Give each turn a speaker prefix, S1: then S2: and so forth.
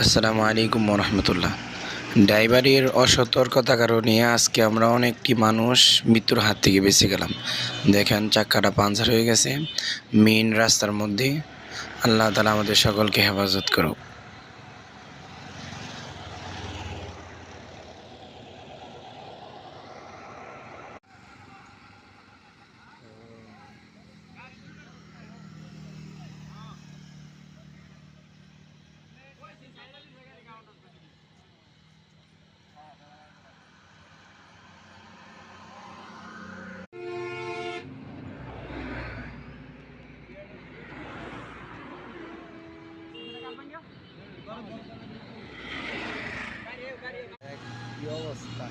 S1: আসসালামু আলাইকুম রহমতুল্লাহ। ড্রাইভারের অসতর্কতা কারণে আজকে আমরা অনেকটি মানুষ মৃত্যুর হাত থেকে বেঁচে গেলাম। দেখেন চাক্কাটা পাঞ্চার হয়ে গেছে মেইন রাস্তার মধ্যে। আল্লাহ তাআলা আমাদের সকলকে হেফাজত করুক।
S2: কি অবস্থা!